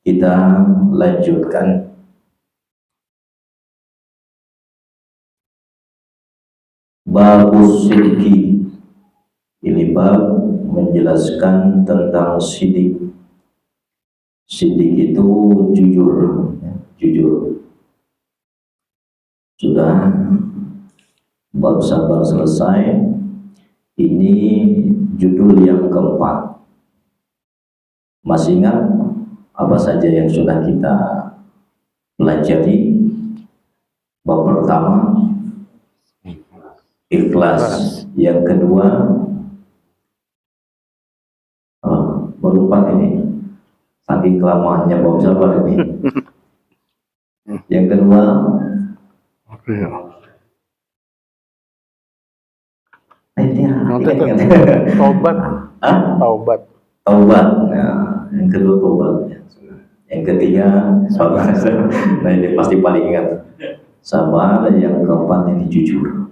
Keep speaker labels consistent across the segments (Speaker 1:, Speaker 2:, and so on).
Speaker 1: Kita lanjutkan babus sidqi. Ini bab menjelaskan tentang sidik. Sidik itu jujur, jujur. Sudah bab sabar selesai. Ini judul yang keempat. Masih ingat apa saja yang sudah kita pelajari? Bab pertama ikhlas, yang kedua baru 4 ini, saking kelamaannya bab sabar ini. Yang kedua
Speaker 2: taubat.
Speaker 1: Nah, yang kedua taubat. Yang ketiga sabar. Nah, ini pasti paling ingat sabar. Yang keempat ini jujur.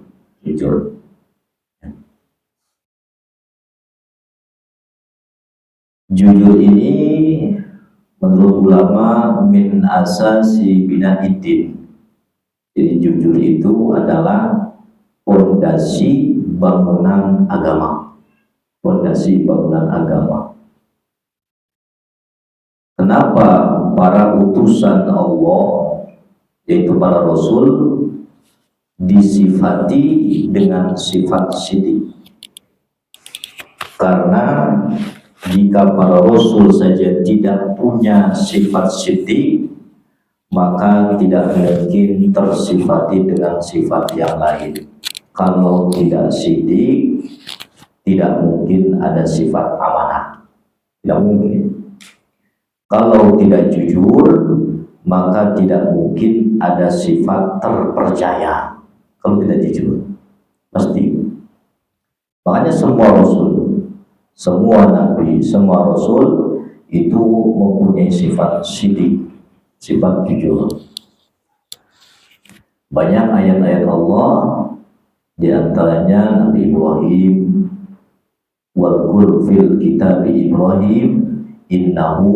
Speaker 1: Jujur ini menurut ulama min asasi binaiddin. Jadi jujur itu adalah fondasi bangunan agama. Fondasi bangunan agama. Kenapa para utusan Allah, yaitu para rasul, disifati dengan sifat sidik? Karena jika para rasul saja tidak punya sifat sidik, maka tidak mungkin tersifati dengan sifat yang lain. Kalau tidak sidik, tidak mungkin ada sifat amanah. Tidak mungkin. Kalau tidak jujur, maka tidak mungkin ada sifat terpercaya. Kalau tidak jujur, pasti. Makanya semua rasul, semua nabi, semua rasul itu mempunyai sifat sidik, sifat jujur. Banyak ayat-ayat Allah, di antaranya Nabi Ibrahim, wadkur fil kitab Ibrahim innahu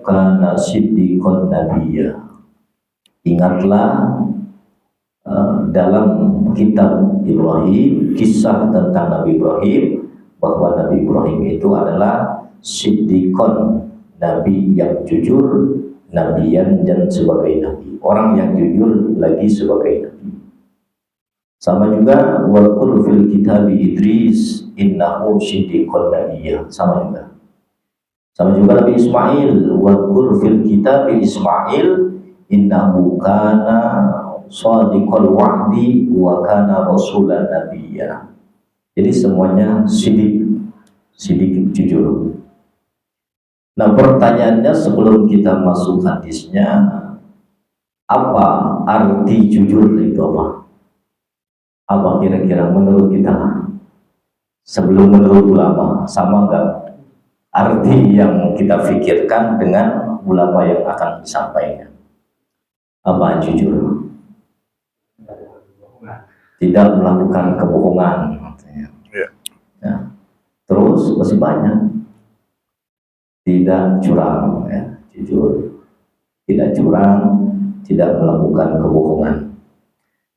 Speaker 1: kana siddiqon nabiyya. Ingatlah dalam kitab Ibrahim, kisah tentang Nabi Ibrahim, bahwa Nabi Ibrahim itu adalah siddiqon, nabi yang jujur, nabiyan dan sebagai nabi, orang yang jujur lagi sebagai nabi. Sama juga wadkur fil kitab Idris innahu siddiqon nabiyya. Sama juga Nabi Ismail, wadkur fil kitab Ismail innahu kana shadiqal wa'di wa kana rasulan nabiyya. Jadi semuanya sidik jujur. Nah, pertanyaannya sebelum kita masuk hadisnya, apa arti jujur itu apa? Apa kira-kira menurut kita? Sebelum menurut ulama, sama enggak arti yang kita pikirkan dengan ulama yang akan disampaikan? Apa jujur? Tidak melakukan kebohongan. Ya. Terus masih banyak. Tidak curang, ya, jujur. Tidak curang, tidak melakukan kebohongan.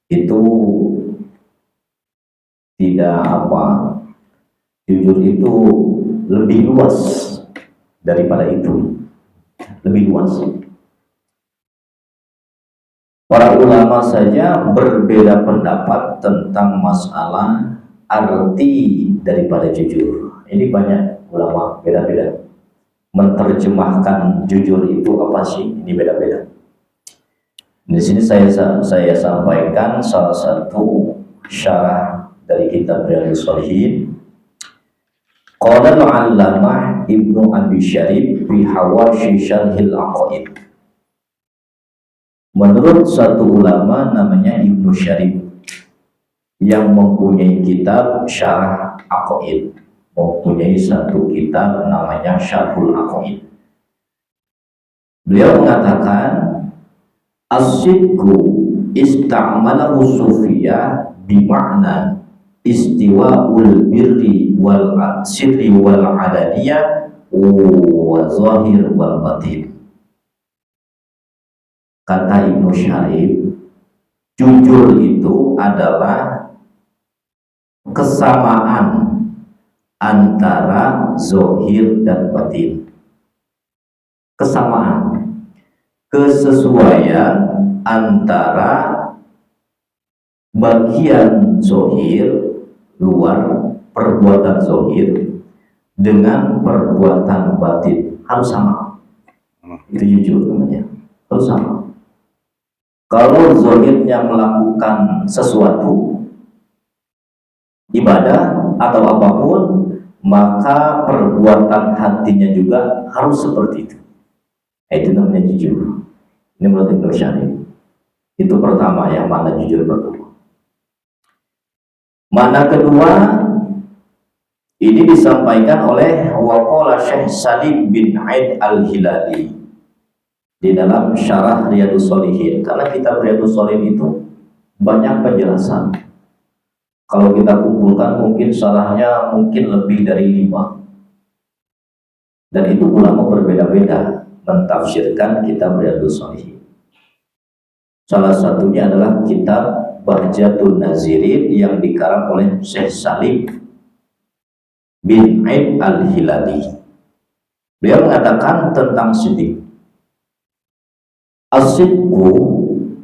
Speaker 1: Itu tidak apa? Jujur itu lebih luas daripada itu. Lebih luas. Para ulama saja berbeda pendapat tentang masalah arti daripada jujur. Ini banyak ulama beda-beda menerjemahkan jujur itu apa sih? Ini beda-beda. Di sini saya sampaikan salah satu syarah dari kitab Riyadhus Shalihin. Qala al-'allamah Ibnu Abi Syarif fi Hawashi Syarhil Aqaid. Menurut satu ulama namanya Ibnu Syarif yang mempunyai kitab Syarah Aqaid, mempunyai satu kitab namanya Syarhul Aqaid. Beliau mengatakan as-sidqu ista'malahu sufiyah bima'na istiwa'ul birri wal sirri wal adaniyah wa zahir wal batin. Kata Ibnu Syarif, jujur itu adalah kesamaan antara zahir dan batin. Kesamaan, kesesuaian antara bagian zahir luar, perbuatan zahir dengan perbuatan batin harus sama. Itu jujur namanya, harus sama. Kalau zahirnya melakukan sesuatu ibadah atau apapun, maka perbuatan hatinya juga harus seperti itu. Itu namanya jujur. Ini menurut Ibnu Syarif. Itu pertama ya, mana jujur pertama. Mana kedua, ini disampaikan oleh waqala Syekh Salim bin Aid al-Hilali di dalam syarah Riyadhus Shalihin. Karena kitab Riyadhus Shalihin itu banyak penjelasan. Kalau kita kumpulkan mungkin syarahnya mungkin lebih dari 5. Dan itu ulama berbeda-beda mentafsirkan kitab Riyadhus Shalihin. Salah satunya adalah kitab Bahjatul Nazirin yang dikarang oleh Syekh Salim bin Aid al-Hilali. Beliau mengatakan tentang siddiq. As-sidqu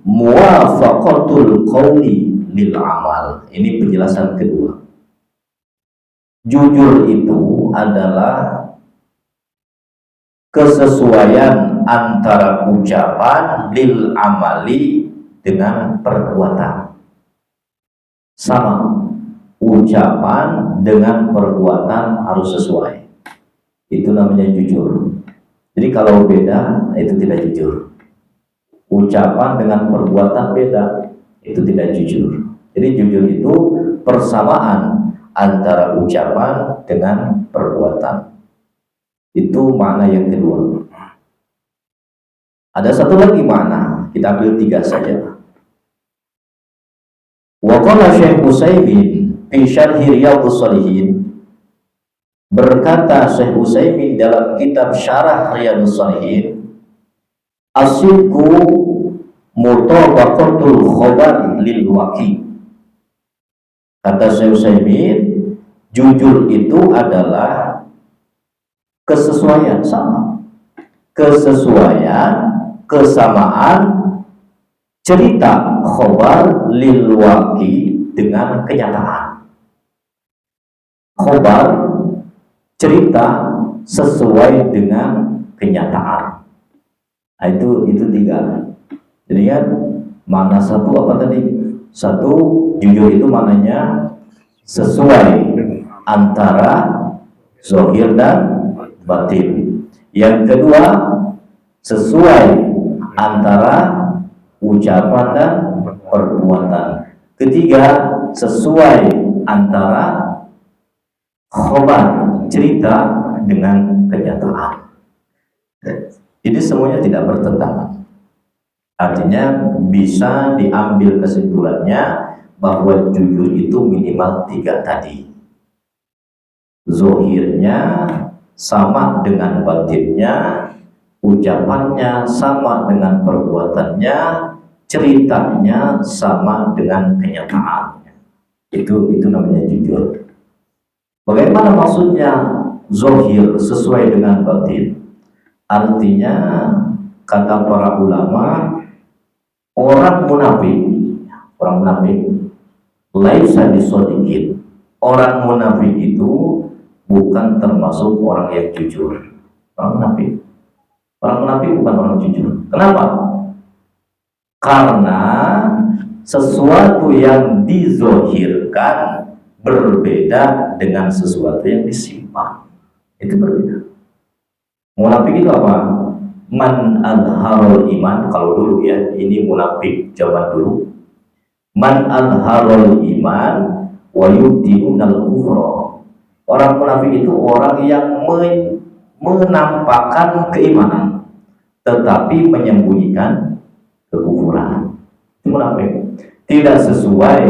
Speaker 1: muwafaqatul qawli lil amal. Ini penjelasan kedua. Jujur itu adalah kesesuaian antara ucapan lil amali dengan perbuatan. Sama, ucapan dengan perbuatan harus sesuai. Itu namanya jujur. Jadi kalau beda, itu tidak jujur. Ucapan dengan perbuatan beda, itu tidak jujur. Jadi jujur itu persamaan antara ucapan dengan perbuatan. Itu makna yang kedua. Ada satu lagi makna, kita ambil 3 saja. Wa qala Syekh Utsaimin fi syarhi Riyadhus Shalihin, berkata Syekh Utsaimin dalam kitab Syarah Riyadhus Shalihin, as-sidqu mutabaqatul khabar lil waqi. Kata Syekh Utsaimin, jujur itu adalah kesesuaian, sama, kesesuaian, kesamaan cerita khobar lil waqi dengan kenyataan. Khobar cerita sesuai dengan kenyataan. Nah, itu 3. Jadi kan makna satu apa tadi? Satu, jujur itu maknanya sesuai antara zahir dan batin. Yang kedua, sesuai antara ucapan dan perbuatan. Ketiga, sesuai antara khobar cerita dengan kenyataan. Ini semuanya tidak bertentangan. Artinya bisa diambil kesimpulannya bahwa jujur itu minimal 3 tadi. Zahirnya sama dengan batinnya, ucapannya sama dengan perbuatannya, ceritanya sama dengan kenyataannya. Itu namanya jujur. Bagaimana maksudnya zahir sesuai dengan batin? Artinya kata para ulama, orang munafik laisa bisodikin. Orang munafik itu bukan termasuk orang yang jujur. Orang munafik bukan orang jujur. Kenapa? Karena sesuatu yang dizohirkan berbeda dengan sesuatu yang disimpan. Itu berbeda. Munafik itu apa? Man adharul iman. Kalau dulu ya, ini munafik zaman dulu. Man adharul iman wa yubdi'unal kufra. Orang munafik itu orang yang menampakkan keimanan tetapi menyembunyikan kekufuran. Itu munafik. Tidak sesuai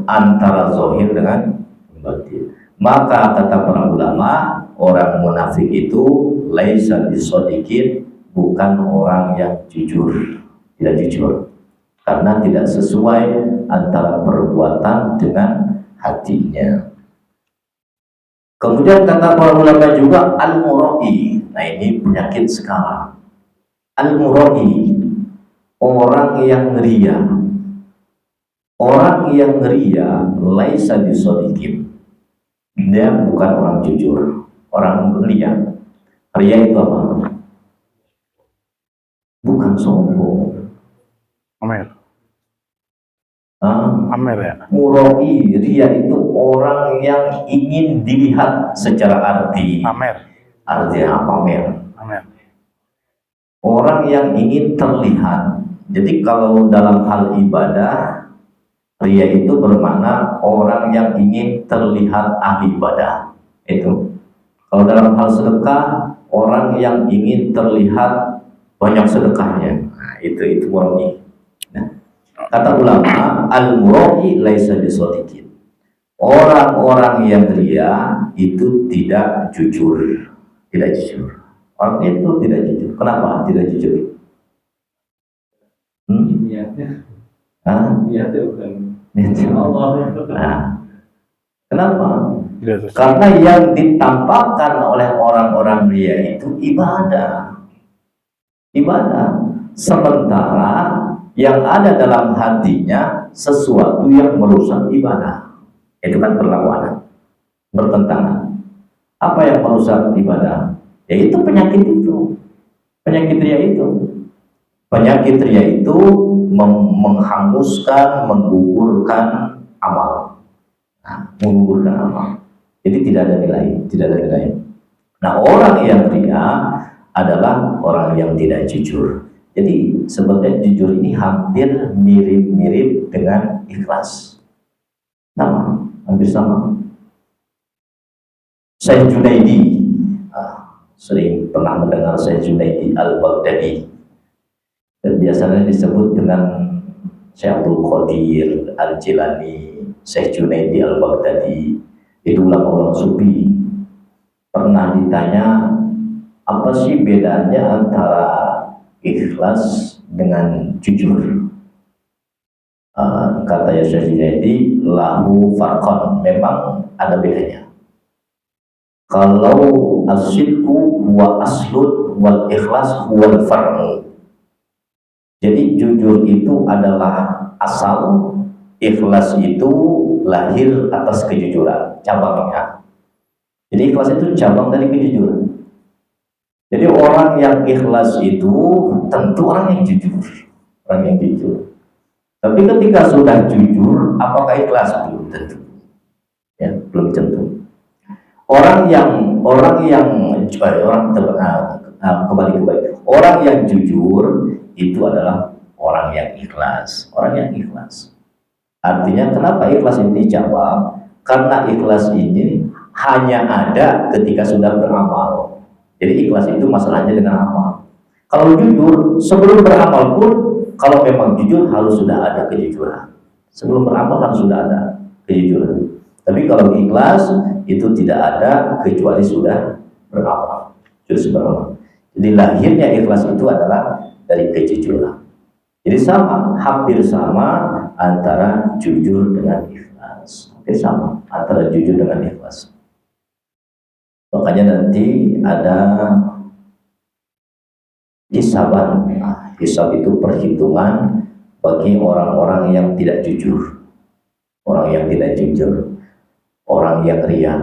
Speaker 1: antara zahir dengan batin. Maka kata para ulama, orang munafik itu laisa bisodikin, bukan orang yang jujur, tidak jujur, karena tidak sesuai antara perbuatan dengan hatinya. Kemudian kata para ulama juga al-mura'i. Nah ini penyakit sekarang. Al-mura'i, orang yang ria. Orang yang ria laisa bisodikin, dia bukan orang jujur, orang ria. Ria itu apa? Bukan sombong.
Speaker 2: Amer.
Speaker 1: Ah,
Speaker 2: Amer ya.
Speaker 1: Mura'i, ria itu orang yang ingin dilihat secara arti.
Speaker 2: Amer.
Speaker 1: Artinya apa?
Speaker 2: Amer.
Speaker 1: Orang yang ingin terlihat. Jadi kalau dalam hal ibadah, ria itu bermakna orang yang ingin terlihat ahli ibadah. Itu. Kalau dalam hal sedekah, orang yang ingin terlihat banyak sedekahnya. Nah, itu mura'i. Nah, kata ulama, al-mura'i laisa bisodikin. Orang-orang yang ria itu tidak jujur, tidak jujur. Orang itu tidak jujur. Kenapa tidak jujur?
Speaker 3: Niatnya bukan Allah.
Speaker 1: Nah, kenapa?
Speaker 2: Yes.
Speaker 1: Karena yang ditampakkan oleh orang-orang ria itu ibadah. Sementara yang ada dalam hatinya sesuatu yang merusak ibadah. Itu kan berlawanan, bertentangan. Apa yang merusak ibadah? Yaitu penyakit itu. Penyakit ria itu. Penyakit ria itu menghanguskan, menggugurkan amal. Nah, menggugurkan amal. Jadi tidak ada nilai. Nah, orang yang ria adalah orang yang tidak jujur. Jadi sebenarnya jujur ini hampir mirip-mirip dengan ikhlas. Hampir sama. Syekh Junaidi, sering pernah mendengar Syekh Junaidi al-Baghdadi. Dan biasanya disebut dengan Syekh Abdul Qadir al-Jilani, Syekh Junaidi al-Baghdadi. Itu ulama-ulama sufi. Pernah ditanya, apa sih bedanya antara ikhlas dengan jujur? Kata Syekh Junaidi, lahu farqan, memang ada bedanya. Kalau as-sidqu huwa aslun wal ikhlas huwal far'u. Jadi jujur itu adalah asal, ikhlas itu lahir atas kejujuran, cabangnya. Jadi ikhlas itu cabang dari kejujuran. Jadi orang yang ikhlas itu tentu orang yang jujur, Tapi ketika sudah jujur, apakah ikhlas? Belum tentu. Ya, belum tentu. Orang yang jujur itu adalah orang yang ikhlas. Artinya kenapa ikhlas ini cabang? Karena ikhlas ini hanya ada ketika sudah beramal. Jadi ikhlas itu masalahnya dengan amal. Kalau jujur, sebelum beramal pun, kalau memang jujur harus sudah ada kejujuran. Sebelum beramal harus sudah ada kejujuran. Tapi kalau ikhlas itu tidak ada kecuali sudah beramal. Jadi lahirnya ikhlas itu adalah dari kejujuran. Jadi hampir sama antara jujur dengan ikhlas. Makanya nanti ada hisaban. Hisab itu perhitungan bagi orang-orang yang tidak jujur, orang yang ria.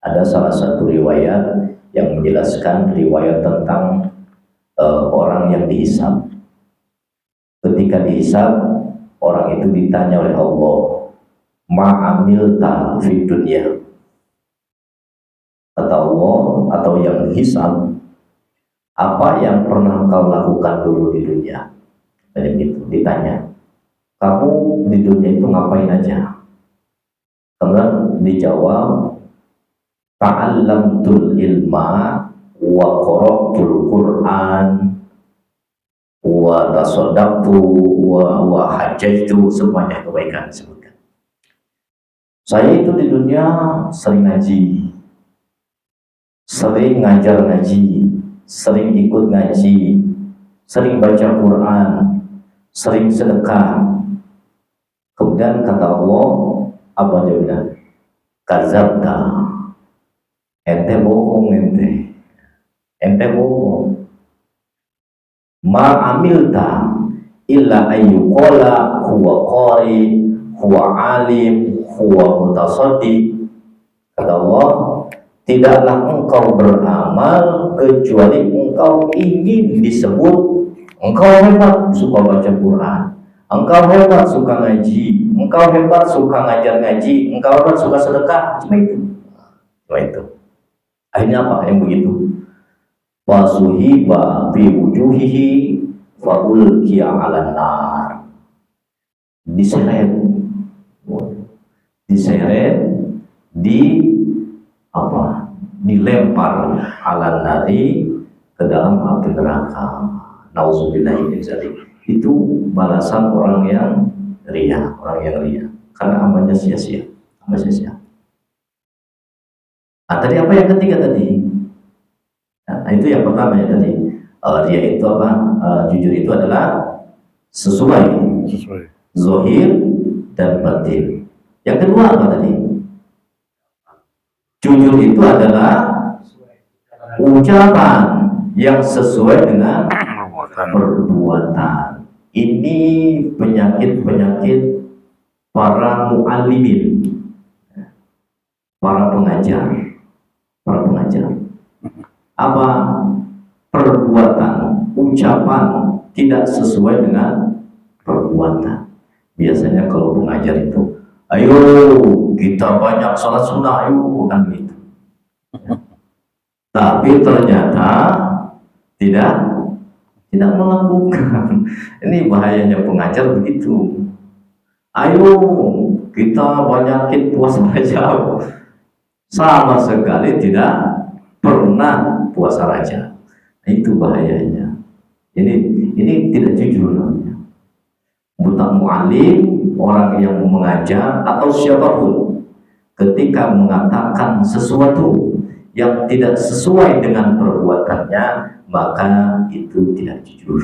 Speaker 1: Ada salah satu riwayat yang menjelaskan riwayat tentang orang yang dihisab. Ketika dihisab, orang itu ditanya oleh Allah, ma'amilta fid dunya. Kata Allah atau yang hisab, apa yang pernah kau lakukan dulu di dunia? Ditanya, kamu di dunia itu ngapain aja? Kemudian dijawab, ta'allamtul ilma wa qara'tul Qur'an wa tasaddaqtu wa hajjatu, semuanya kebaikan disebutkan. Saya itu di dunia sering ngaji, sering ngajar ngaji, sering ikut ngaji, sering baca Quran, sering sedekah. Kemudian kata Allah, apa dia bilang? Kazabta, ente bohong, ente bohong. Ma amilta illa ayyuqala huwa qari, huwa alim, huwa mutasaddiq. Kata Allah, tidaklah engkau beramal kecuali engkau ingin disebut engkau hebat suka baca Quran, engkau hebat suka ngaji, engkau hebat suka ngajar ngaji, engkau hebat suka sedekah. Cuma itu. Akhirnya apa yang begitu? Wasuhiba bi wujuhihi wa ulqiya 'alan nar. Diseret, dilempar 'alan nari, ke dalam api neraka. Nauzubillahi min dzalik. Itu balasan orang yang ria, karena amalnya sia-sia. Nah, tadi apa yang ketiga tadi? Nah, itu yang pertama ya tadi. Ria itu apa? Jujur itu adalah sesuai. Zahir dan batin. Yang kedua apa tadi? Jujur itu adalah ucapan yang sesuai dengan perbuatan. Ini penyakit para muallimin, para pengajar. Apa? Perbuatan, ucapan tidak sesuai dengan perbuatan. Biasanya kalau pengajar itu, ayo kita banyak sholat sunnah, ayo, kan gitu. Tapi ternyata tidak melakukan. Ini bahayanya pengajar begitu. Ayo kita banyakin puasa Rajab, sama sekali tidak pernah puasa Rajab. Itu bahayanya. Ini tidak jujur namanya. Buta mu'alim, orang yang mengajar atau siapapun, ketika mengatakan sesuatu yang tidak sesuai dengan perbuatannya, maka itu tidak jujur.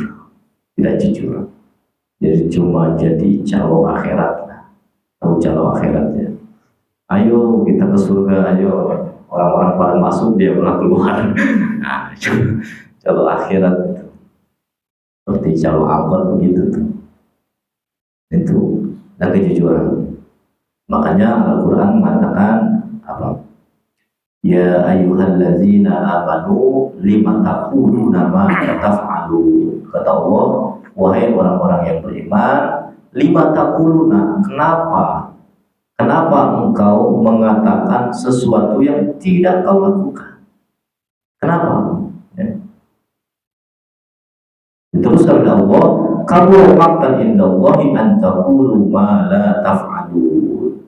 Speaker 1: Jadi cuma jadi calo akhirat. Tahu calo akhirat ya? Ayo kita ke surga, ayo. Orang-orang pada masuk, dia pernah keluar. Nah, calo akhirat itu seperti calo angkot begitu tuh. Itu dan kejujuran. Makanya Al-Quran mengatakan apa? Ya ayyuhallazina amanu lima taquluna ma la taf'alun. Kata Allah, wahai orang-orang yang beriman, lima taquluna, kenapa engkau mengatakan sesuatu yang tidak kau lakukan? Kenapa? Ya. Diteruskan oleh Allah, kabur maqtan indallahi an taqulu ma la taf'alun.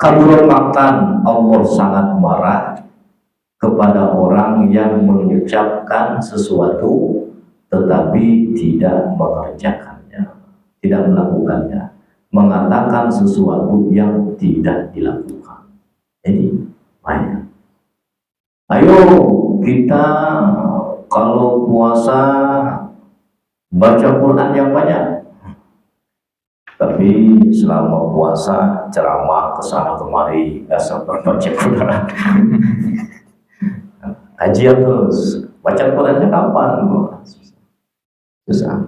Speaker 1: Kabur maqtan, Allah sangat marah kepada orang yang mengucapkan sesuatu tetapi tidak mengerjakannya, tidak melakukannya, mengatakan sesuatu yang tidak dilakukan. Jadi banyak. Ayo kita kalau puasa baca Quran yang banyak, tapi selama puasa ceramah kesana kemari, nggak sempat baca Quran. Kajian terus, baca Qurannya kapan? Susah.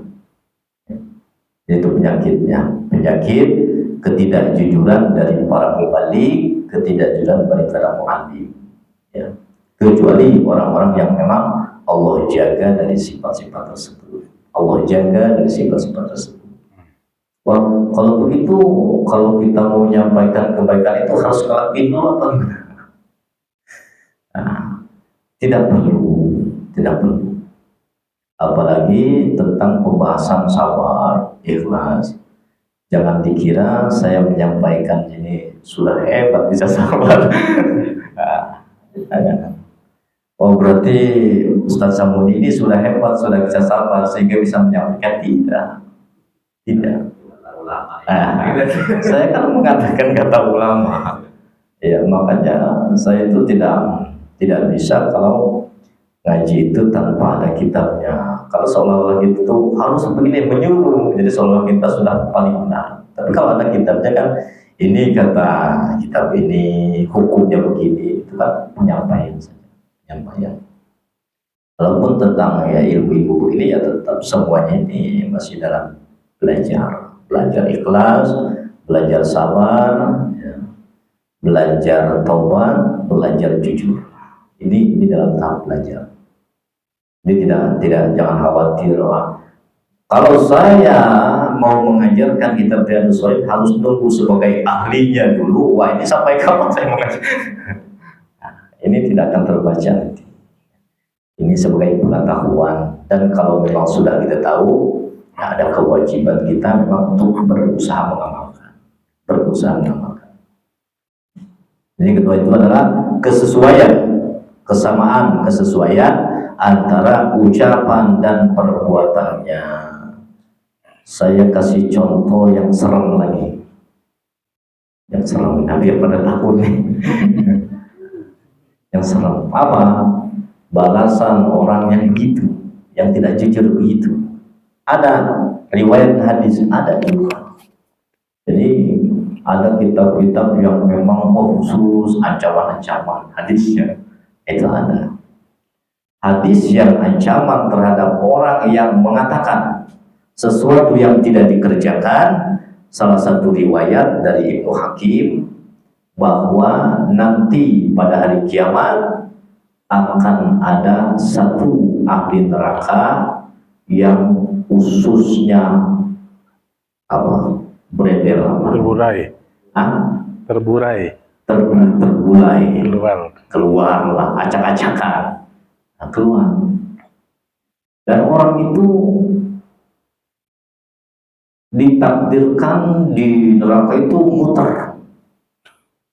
Speaker 1: Itu penyakitnya, penyakit ketidakjujuran dari para mubalik, ketidakjujuran dari para muallim. Ya. Kecuali orang-orang yang memang Allah jaga dari sifat-sifat tersebut. Wah, kalau begitu, kalau kita mau menyampaikan kebaikan itu harus ngelakuin dulu atau enggak? Nah, tidak perlu. Apalagi tentang pembahasan sabar, ikhlas. Jangan dikira saya menyampaikan ini sudah hebat bisa sabar. Oh berarti Ustaz Samudi ini sudah hebat, sudah bisa sabar sehingga bisa menyampaikan. Tidak. Saya kan mengatakan kata ulama. Ya makanya saya itu tidak Tidak bisa kalau ngaji itu tanpa ada kitabnya. Kalau seolah-olah gitu harus begini menyuruh, jadi seolah kita sudah paling benar. Tapi kalau ada kitabnya kan, ini kata kitab ini hukumnya begini, itu kan penyampaian saja, penyampaian. Walaupun tentang ya ilmu-ilmu begini ya tetap semuanya ini masih dalam belajar ikhlas, belajar sabar, ya, belajar taubat, belajar jujur. Ini dalam tahap belajar. Ini tidak jangan khawatir. Kalau saya mau mengajarkan kitab Riyadhus Shalihin harus nunggu sebagai ahlinya dulu. Wah, ini sampai kapan saya mengajar? Nah, ini tidak akan terbaca nanti. Ini sebagai pengetahuan, dan kalau memang sudah kita tahu, ya ada kewajiban kita memang untuk berusaha mengamalkan. Jadi kedua itu adalah kesesuaian antara ucapan dan perbuatannya. Saya kasih contoh yang serem lagi, hampir pada takut nih. Yang serem apa? Balasan orang yang begitu, yang tidak jujur begitu. Ada riwayat hadis, ada juga. Jadi ada kitab-kitab yang memang khusus ancaman-ancaman hadisnya, itu ada. Hadis yang ancaman terhadap orang yang mengatakan sesuatu yang tidak dikerjakan. Salah satu riwayat dari Ibnu Hakim bahwa nanti pada hari kiamat akan ada satu ahli neraka yang ususnya apa? Beredel apa?
Speaker 2: Terburai.
Speaker 1: Keluarlah acak-acakan. Nah, keluar. Dan orang itu ditakdirkan di neraka itu muter,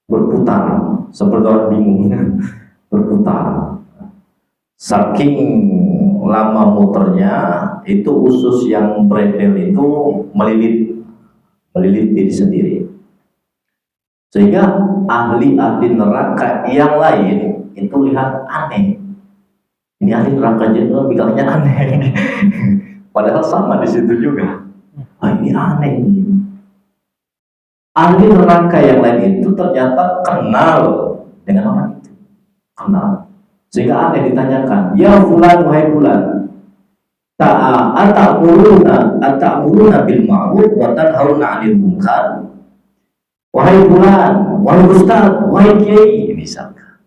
Speaker 1: berputar seperti orang bingung, berputar. Saking lama muternya itu usus yang beredel itu melilit diri sendiri, sehingga ahli-ahli neraka yang lain itu lihat aneh. Ini ahli neraka jenderal bikanya aneh. Padahal sama di situ juga. Ini aneh. Ahli neraka yang lain itu ternyata kenal dengan orang itu. Kenal. Sehingga aneh ditanyakan, ya fulan, wahai fulan, ata'muruna bil ma'ruf wa tanhauna 'anil munkar. Wahai fulan, wahai ustaz, wahai kiai, misalkan.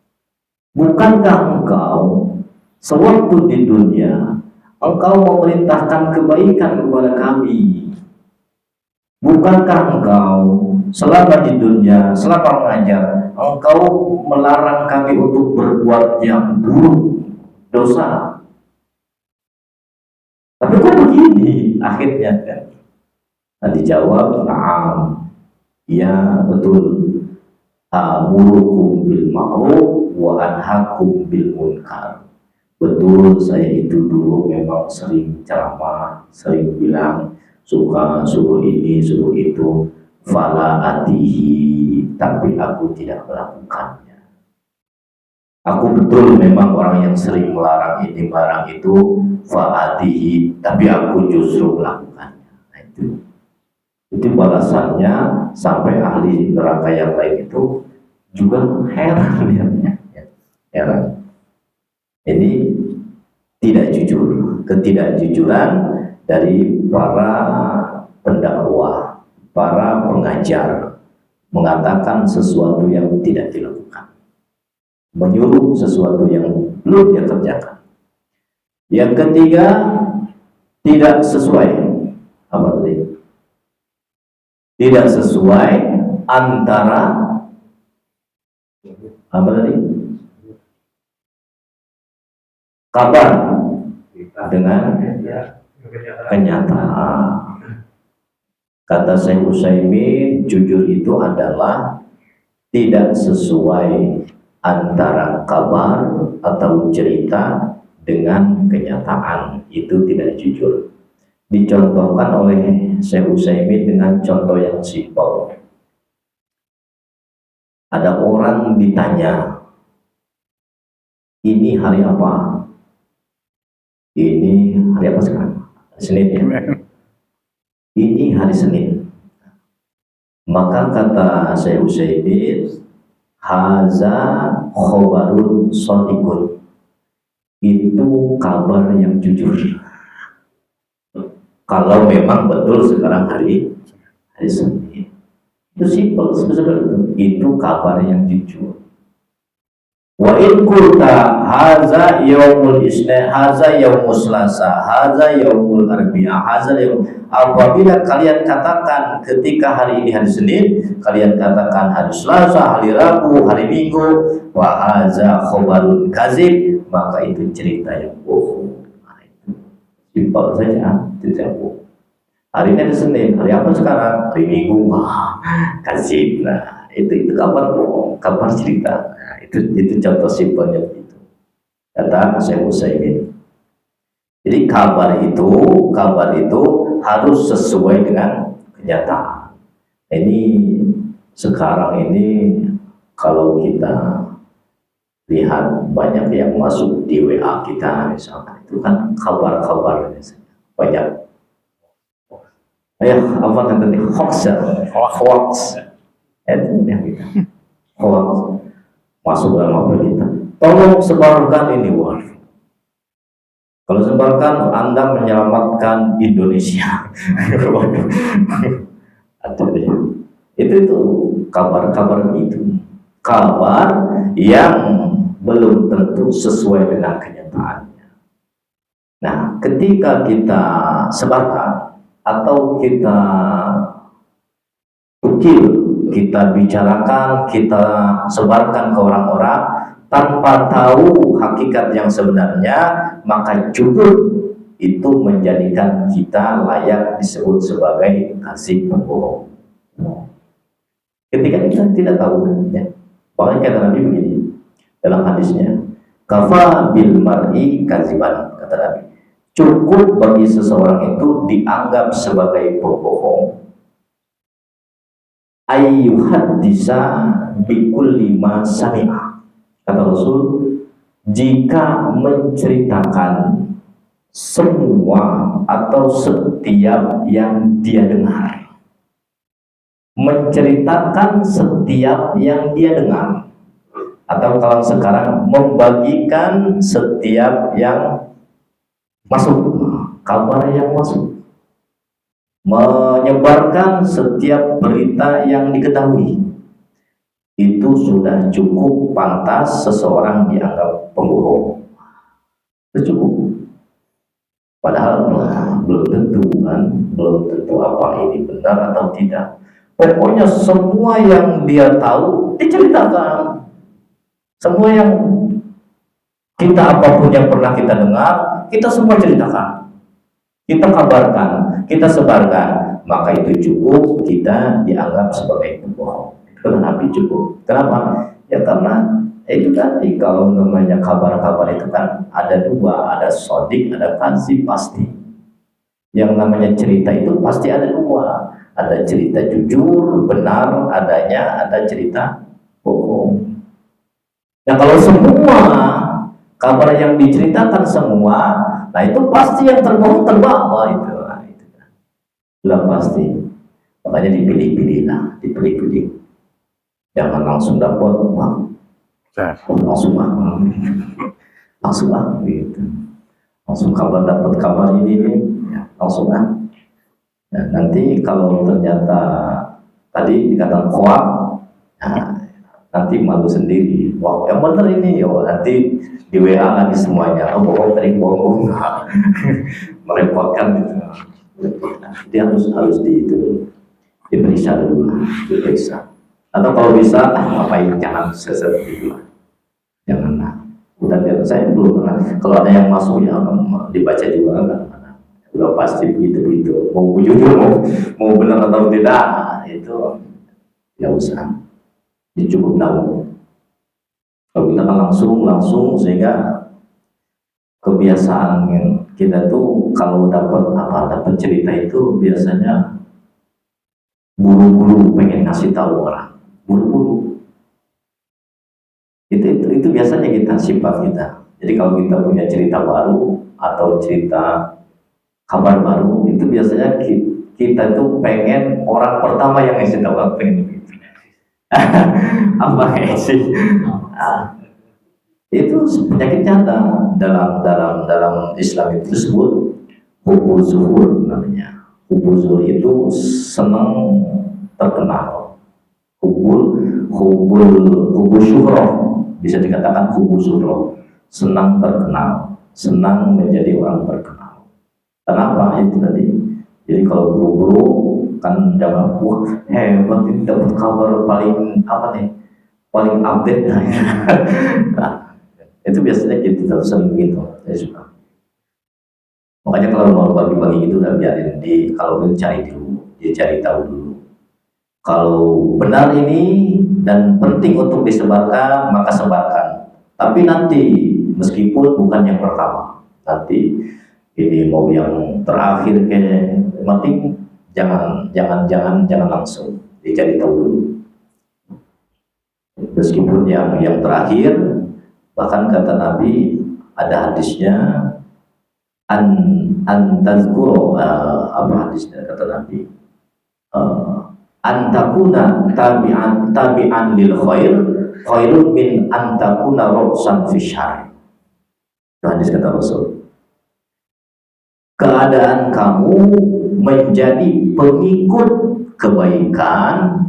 Speaker 1: Bukankah engkau sewaktu di dunia engkau memerintahkan kebaikan kepada kami? Bukankah engkau selama di dunia, selama mengajar, engkau melarang kami untuk berbuat yang buruk, dosa? Tapi kok begini akhirnya kan? Nah, dijawab, na'am, ya betul. Amurukum bil ma'ruf wa anhakum bil munkar. Betul, saya itu dulu memang sering ceramah, sering bilang suka suruh ini, suruh itu, fala atihi, tapi aku tidak melakukannya. Aku betul memang orang yang sering melarang ini, melarang itu, fa'atihi, tapi aku justru melakukannya. Nah, itu balasannya. Sampai ahli neraka yang lain itu juga heran lihatnya, heran. Ini tidak jujur, ketidakjujuran dari para pendakwah, para pengajar, mengatakan sesuatu yang tidak dilakukan, menyuruh sesuatu yang belum dia kerjakan. Yang ketiga, tidak sesuai. Apa tadi? Tidak sesuai antara apa tadi? Kabar dengan kenyataan. Kata Syekh Utsaimin, jujur itu adalah tidak sesuai antara kabar atau cerita dengan kenyataan. Itu tidak jujur. Dicontohkan oleh Syekh Utsaimin dengan contoh yang simpel. Ada orang ditanya, ini hari apa? Ini hari apa sekarang? Senin ya? Ini hari Senin. Maka kata Syekh Utsaimin, haza khobarun shadiqun. Itu kabar yang jujur. Kalau memang betul sekarang hari Senin. Itu simpel sebenarnya. Itu kabar yang jujur. Wa in qulta haza yaumul isnin, haza yaumul selasa, haza yaumul arbi'a, haza yaum, apabila kalian katakan ketika hari ini hari Senin, kalian katakan hari Selasa, hari Rabu, hari Minggu, wa haza khobarun kazib, maka itu cerita yang bohong. Nah, itu simpel saja, tidak bohong. Hari ini hari Senin, hari apa sekarang? Hari Minggu, wah, kazib. Nah, itu kabar bohong, kabar cerita. Nah, itu contoh simpelnya begitu. Kata Syekh Utsaimin. Jadi kabar itu harus sesuai dengan kenyataan. Ini sekarang ini kalau kita lihat banyak yang masuk di WA kita misalkan, itu kan kabar-kabar biasanya banyak. Apa kata tadi? Hoax. Itu yang kita hoax masuk dalam apa kita. Tolong sebarkan ini, wah. Kalau sebarkan, Anda menyelamatkan Indonesia. itu kabar-kabar itu, kabar yang belum tentu sesuai dengan kenyataannya. Nah, ketika kita sebarkan atau kita ukil, kita bicarakan, kita sebarkan ke orang-orang tanpa tahu hakikat yang sebenarnya, maka cukup itu menjadikan kita layak disebut sebagai kazib, pembohong. Ketika kita tidak tahu, ya. Makanya kata Nabi begini dalam hadisnya, kafa bil mar'i kaziban, kata Nabi, cukup bagi seseorang itu dianggap sebagai pembohong ayyuhaddisa bikulli ma sami'a, kata Rasul, jika menceritakan semua atau setiap yang dia dengar, menceritakan setiap yang dia dengar, atau kalau sekarang membagikan setiap yang masuk, kabar yang masuk, menyebarkan setiap berita yang diketahui, itu sudah cukup pantas seseorang dianggap pembohong. Itu cukup. Padahal belum tentu kan, belum tentu apa ini benar atau tidak. Pokoknya semua yang dia tahu diceritakan. Semua yang kita, apapun yang pernah kita dengar, kita semua ceritakan, kita kabarkan, kita sebarkan, maka itu cukup kita dianggap sebagai pembohong. Itu Nabi cukup. Kenapa? Ya karena itu tadi, kalau namanya kabar-kabar itu kan ada dua, ada sodik, ada kazib pasti. Yang namanya cerita itu pasti ada dua, ada cerita jujur, benar adanya, ada cerita bohong. Nah kalau semua kabar yang diceritakan semua, nah itu pasti yang terbohong terbawa itu. Nah, itu lah pasti. Makanya dipilih-pilih lah, dipilih-pilih. Jangan langsung dapat, langsung gitu. Langsung kabar, dapat kabar ini ya, langsung Nah, nanti kalau ternyata tadi dikatakan hoax, nah, nanti malu sendiri. Wah, yang benar ini, nanti di WA lagi semuanya. Bohong, tadi bohong, merepotkan gitu. Dia harus diperiksa dulu, diperiksa. Atau kalau bisa, ngapain, jangan seperti itu. Jangan. Udah biar saya belum pernah. Kalau ada yang masuk ya dibaca juga kan. Udah pasti begitu. Mau jujur, mau benar atau tidak, itu nggak usah. Ini cukup tahu. Kalau kita kan langsung sehingga kebiasaan yang kita tuh kalau dapat cerita itu biasanya buru-buru pengen ngasih tahu orang, buru-buru. Itu biasanya sifat kita. Jadi kalau kita punya cerita baru atau cerita kabar baru, itu biasanya kita tuh pengen orang pertama yang ngasih tahu, apa pengen begitu. Apa sih? Itu penyakit nyata dalam Islam itu disebut hubul zuhur namanya. Hubul zuhur itu senang terkenal. Hubul syuhroh, bisa dikatakan hubul syuhroh, senang terkenal, senang menjadi orang terkenal. Kenapa? Itu tadi. Jadi kalau buru-buru kan jangan wah hebat ini dapat kabar paling paling update. Nah, itu biasanya kita sering gitu. Saya suka. Makanya kalau mau bagi-bagi gitu udah biarin kalau dia cari dulu, dia cari tahu dulu. Kalau benar ini dan penting untuk disebarkan, maka sebarkan. Tapi nanti meskipun bukan yang pertama, nanti ini mau yang terakhir penting jangan langsung dicari tahu dulu. Meskipun yang terakhir, bahkan kata Nabi ada hadisnya antazkuro apa hadisnya kata Nabi antakuna tabi'an lil khair khairun min antakuna ra'san fi syarr. Itu hadis kata Rasul. Keadaan kamu menjadi pengikut kebaikan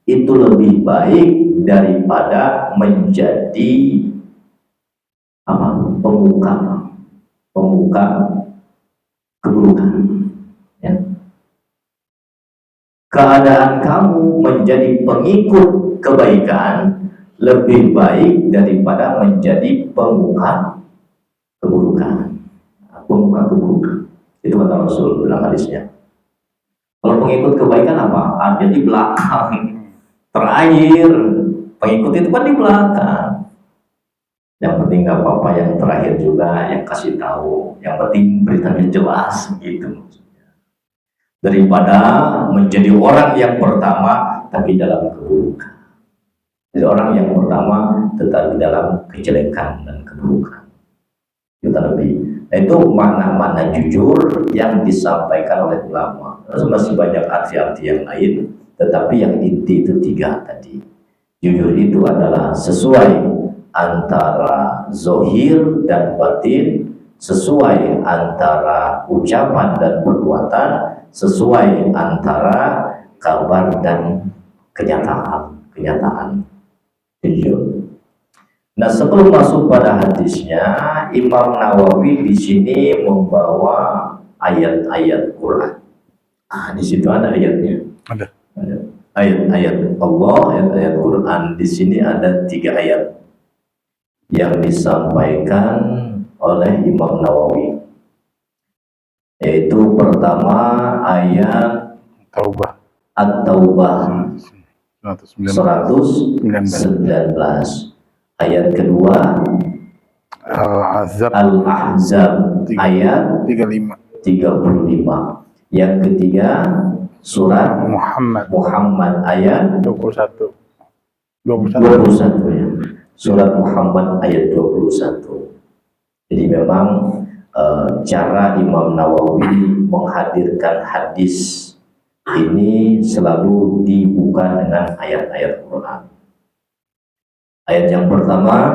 Speaker 1: itu lebih baik daripada menjadi pemuka keburukan. Ya. Keadaan kamu menjadi pengikut kebaikan lebih baik daripada menjadi pemuka keburukan. Pemuka keburukan. Itu kata Rasul dalam hadisnya. Kalau pengikut kebaikan apa? Artinya di belakang. Terakhir. Pengikut itu kan di belakang. Yang penting nggak apa-apa yang terakhir juga yang kasih tahu. Yang penting beritanya jelas gitu. Daripada menjadi orang yang pertama tapi dalam keburukan. Jadi orang yang pertama tetapi dalam kejelekan dan keburukan. Itu lebih. Itu makna-makna jujur yang disampaikan oleh ulama. Masih banyak arti-arti yang lain, tetapi yang inti itu 3 tadi. Jujur itu adalah sesuai antara zohir dan batin, sesuai antara ucapan dan perbuatan, sesuai antara kabar dan kenyataan. Jujur. Nah, sebelum masuk pada hadisnya, Imam Nawawi di sini membawa ayat-ayat Quran. Di situ ada ayatnya.
Speaker 2: Ada.
Speaker 1: Ayat-ayat Allah, ayat-ayat Quran. Di sini ada 3 ayat yang disampaikan oleh Imam Nawawi. Yaitu pertama ayat
Speaker 2: Taubah.
Speaker 1: At-Taubah 119. Ayat kedua Al-Ahzab ayat 35. Yang ketiga surat Muhammad ayat
Speaker 2: 21
Speaker 1: ya. Surat Muhammad ayat 21. Jadi memang cara Imam Nawawi menghadirkan hadis ini selalu dibuka dengan ayat-ayat Quran. Ayat yang pertama,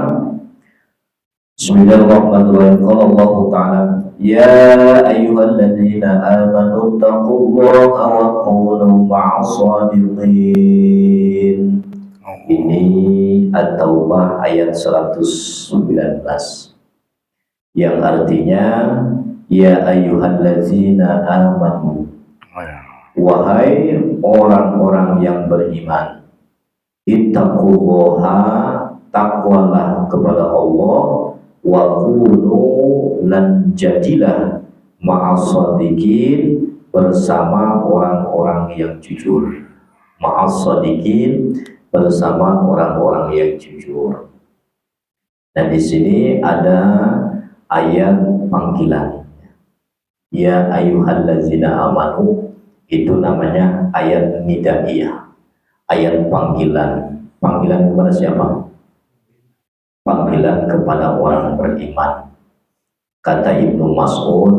Speaker 1: Bismillahirrahmanirrahim. Qala Allah Ta'ala, ya ayyuhalladzina amanu taqullaha wa kunu ma'as shadiqin. Ini At-Taubah ayat 119 yang artinya ya ayyuhalladzina amanu, wahai orang-orang yang beriman, ittaqullaha, takwalah kepada Allah, wa kunu, dan jadilah ma'as shadiqin, bersama orang-orang yang jujur. Ma'as shadiqin, bersama orang-orang yang jujur. Dan di sini ada ayat panggilan. Ya ayyuhallazina amanu, itu namanya ayat nidaiyah. Ayat panggilan. Panggilan kepada siapa? panggilan kepada orang beriman. Kata Ibnu Mas'ud,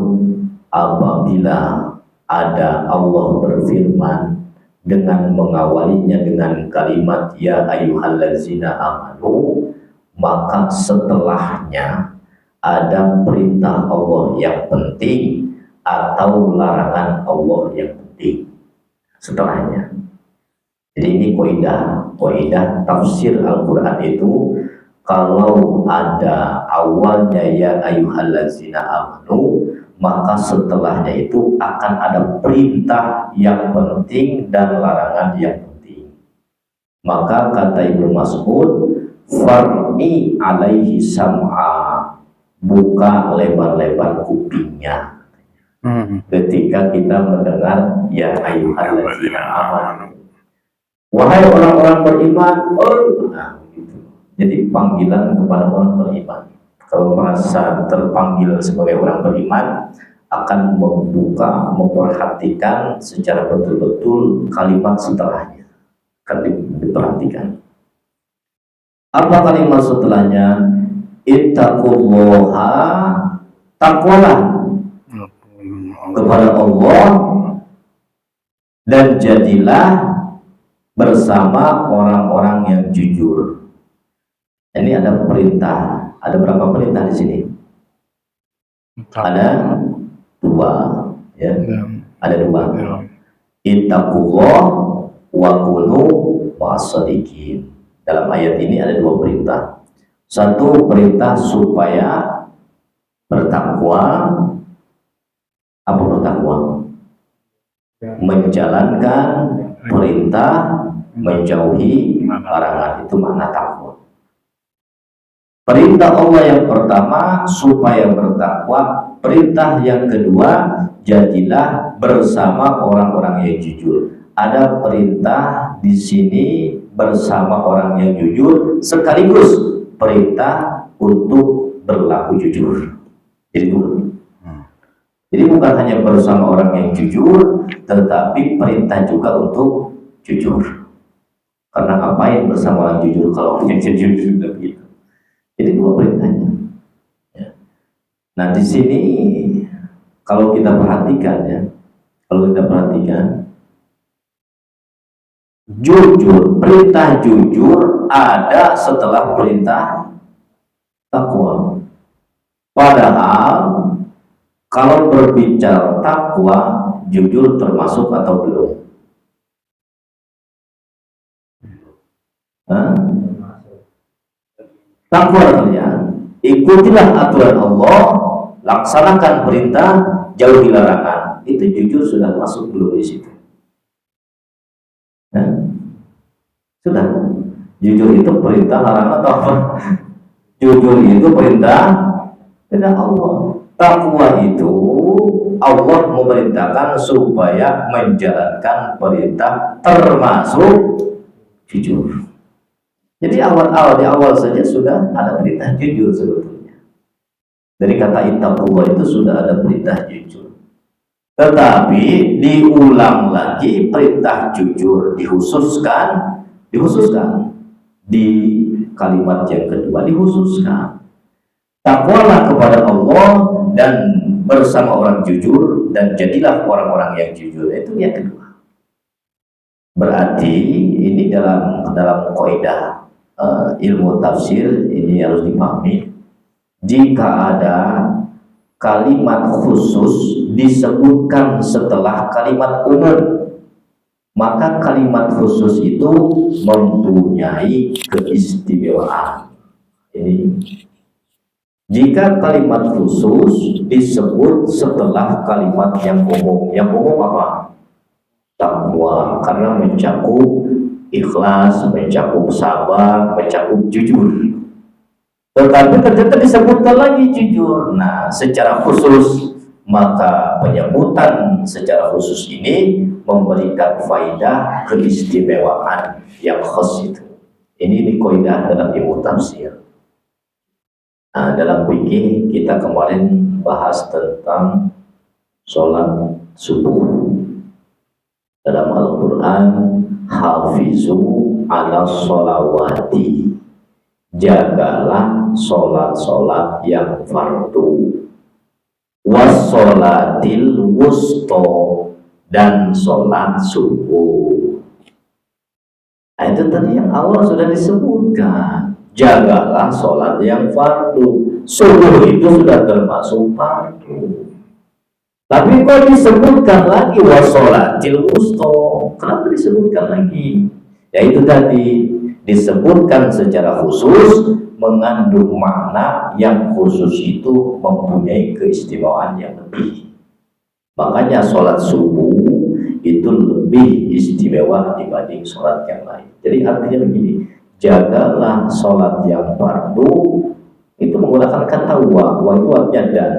Speaker 1: apabila ada Allah berfirman dengan mengawalinya dengan kalimat ya ayyuhallazina amanu, maka setelahnya ada perintah Allah yang penting atau larangan Allah yang penting setelahnya. Jadi ini kaidah tafsir Al-Quran itu, kalau ada awalnya ya ayyuhallazina amanu, maka setelahnya itu akan ada perintah yang penting dan larangan yang penting. Maka kata Ibnu Mas'ud, far'i alaihi sam'a, buka lebar-lebar kupingnya ketika kita mendengar ya ayyuhallazina amanu, wahai orang-orang beriman. Nah, gitu. Jadi panggilan kepada orang beriman. Kalau merasa terpanggil sebagai orang beriman, akan membuka, memperhatikan secara betul-betul kalimat setelahnya. Akan diperhatikan. Apa kalimat setelahnya? Ittaqullaha, takwalah kepada Allah dan jadilah bersama orang-orang yang jujur. Ini ada perintah. Ada berapa perintah di sini? Ada dua, ya. Ada dua. Ittaqullah wa kunu ma'as-shadiqin. Dalam ayat ini ada dua perintah. Satu perintah supaya bertakwa. Apa bertakwa? Menjalankan perintah, menjauhi larangan, itu makna takwa. Perintah Allah yang pertama supaya bertakwa, perintah yang kedua jadilah bersama orang-orang yang jujur. Ada perintah di sini bersama orang yang jujur, sekaligus perintah untuk berlaku jujur. Jadi bukan hanya bersama orang yang jujur, tetapi perintah juga untuk jujur. Karena ngapain bersama orang jujur kalau orang yang jujur sudah begitu. Jadi dua perintahnya. Ya. Nah di sini kalau kita perhatikan ya, jujur, perintah jujur ada setelah perintah takwa. Padahal kalau berbicara takwa, jujur termasuk atau belum? Takwa kalian, ikutilah aturan Allah, laksanakan perintah, jauhi larangan. Itu jujur sudah masuk belum di situ? Sudah. Jujur itu perintah, larangan atau apa? Jujur itu perintah Allah. Takwa itu Allah memerintahkan supaya menjalankan perintah termasuk jujur. Jadi di awal saja sudah ada perintah jujur sebetulnya. Dari kata ittaqullah itu sudah ada perintah jujur. Tetapi diulang lagi perintah jujur, dikhususkan di kalimat yang kedua, dikhususkan. Takwalah kepada Allah dan bersama orang jujur, dan jadilah orang-orang yang jujur. Itu yang kedua. Berarti ini dalam kaidah ilmu tafsir ini harus dipahami. Jika ada kalimat khusus disebutkan setelah kalimat umum, maka kalimat khusus itu mempunyai keistimewaan. Ini jika kalimat khusus disebut setelah kalimat yang umum. Yang umum apa? Takwa, karena mencakup ikhlas, mencakup sabar, mencakup jujur. Tetapi ternyata disebutkan lagi jujur. Nah, secara khusus, maka penyebutan secara khusus ini memberikan faidah keistimewaan yang khas itu. Ini kaidah dalam ilmu tafsir. Nah, dalam fikih kita kemarin bahas tentang sholat subuh. Dalam Al-Quran, hafizu ala sholawati, jagalah sholat yang fardu, wassolatil wusto, dan sholat subuh. Nah, itu tadi yang awal sudah disebutkan. Jagalah sholat yang fardu. Subuh itu sudah termasuk fardu. Tapi kok disebutkan lagi wassolatil wusto? Kenapa disebutkan lagi? Ya itu tadi, disebutkan secara khusus, mengandung makna yang khusus itu mempunyai keistimewaan yang lebih. Makanya sholat subuh itu lebih istimewa dibanding sholat yang lain. Jadi artinya begini, jagalah sholat yang fardu, itu menggunakan kata wa itu artinya dan,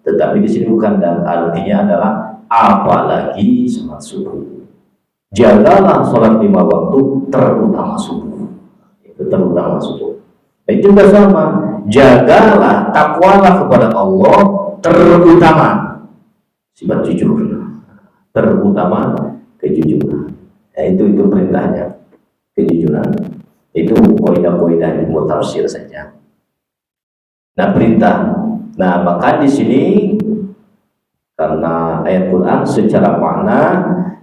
Speaker 1: tetapi di sini bukan dan, artinya adalah apalagi sholat subuh. Jagalah sholat 5 waktu, terutama subuh. Itu terutama subuh. Dan juga sama, jagalah, takwalah kepada Allah, terutama sifat jujur, terutama kejujuran. Ya, itu perintahnya, kejujuran. Itu kaidah-kaidah ilmu tafsir saja. Nah, perintah. Nah, maka di sini karena ayat Quran secara makna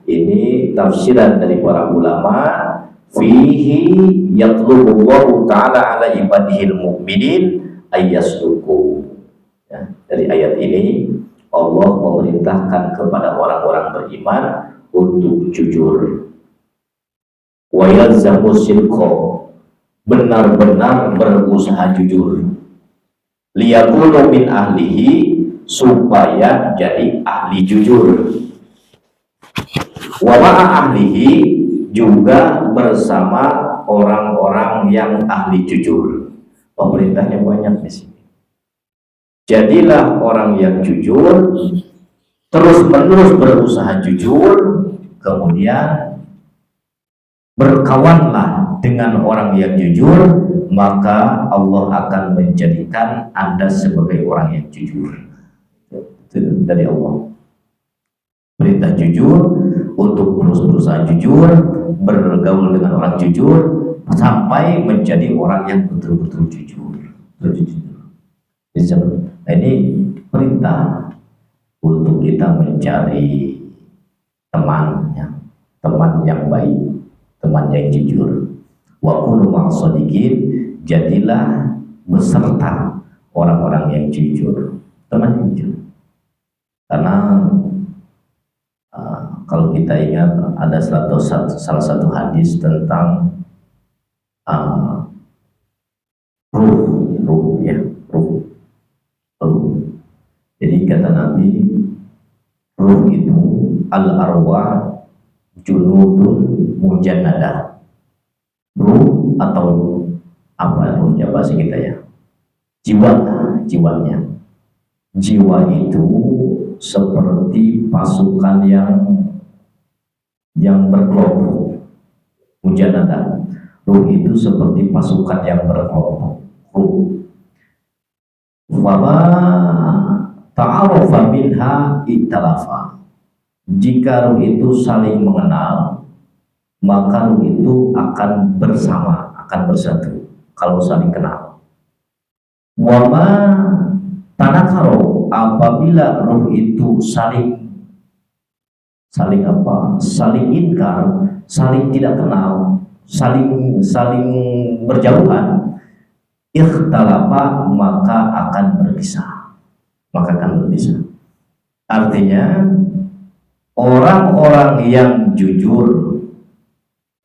Speaker 1: ini tafsiran dari para ulama, fihi yatlubullahu ta'ala ala ibadihil mu'minin ayyasduku. Ya, dari ayat ini Allah memerintahkan kepada orang-orang beriman untuk jujur. Wa yalzamu sidqa, benar-benar berusaha jujur. Liyakunu min ahlihi, supaya jadi ahli jujur. Wa ma'a ahlihi, juga bersama orang-orang yang ahli jujur. Pemerintahnya banyak di sini. Jadilah orang yang jujur, terus-menerus berusaha jujur, kemudian berkawanlah dengan orang yang jujur, maka Allah akan menjadikan Anda sebagai orang yang jujur. Itu dari Allah. Perintah jujur, untuk terus berusaha jujur, bergaul dengan orang jujur, sampai menjadi orang yang betul-betul jujur. Nah, ini perintah untuk kita mencari teman yang baik, teman yang jujur. Wa kunu ma'as-shadiqin, jadilah beserta orang-orang yang jujur, teman yang jujur. Karena kalau kita ingat ada salah satu hadis tentang ruh. Jadi kata Nabi, ruh itu al-arwah junudun mujannadah. Ruh atau apa ruhnya bahasa kita ya? Jiwanya. Jiwa itu seperti pasukan yang berkelompok. Mujannadah. Ruh itu seperti pasukan yang berkelompok. Ruh. Wama ta'arufa minha iktalafa. Jika ruh itu saling mengenal, maka ruh itu akan bersama, akan bersatu kalau saling kenal. Wama tanakaro, apabila ruh itu saling inkar, saling tidak kenal, saling berjauhan, ikhtalafa, maka akan berpisah. Artinya orang-orang yang jujur,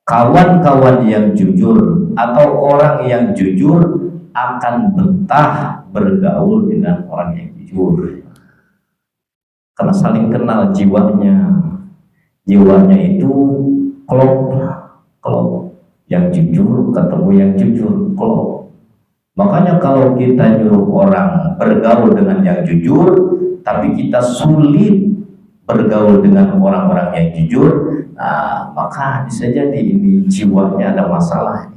Speaker 1: kawan-kawan yang jujur, atau orang yang jujur akan betah bergaul dengan orang yang jujur, karena saling kenal jiwanya itu klop, yang jujur ketemu yang jujur, klop. Makanya kalau kita nyuruh orang bergaul dengan yang jujur, tapi kita sulit bergaul dengan orang-orang yang jujur, nah maka bisa jadi ini jiwanya ada masalah.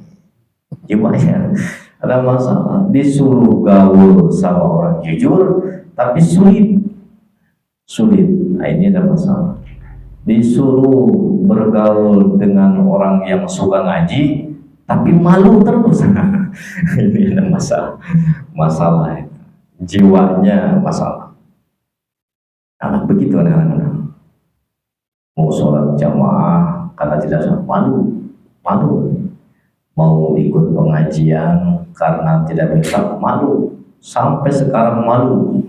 Speaker 1: Jiwanya ada masalah, disuruh gaul sama orang jujur tapi sulit. Nah, ini ada masalah. Disuruh bergaul dengan orang yang suka ngaji tapi malu terus. Ini ada masalah jiwanya masalah. Nah, begitu anak-anak. Mau sholat jamaah karena tidak malu. Mau ikut pengajian karena tidak bisa, malu. Sampai sekarang malu,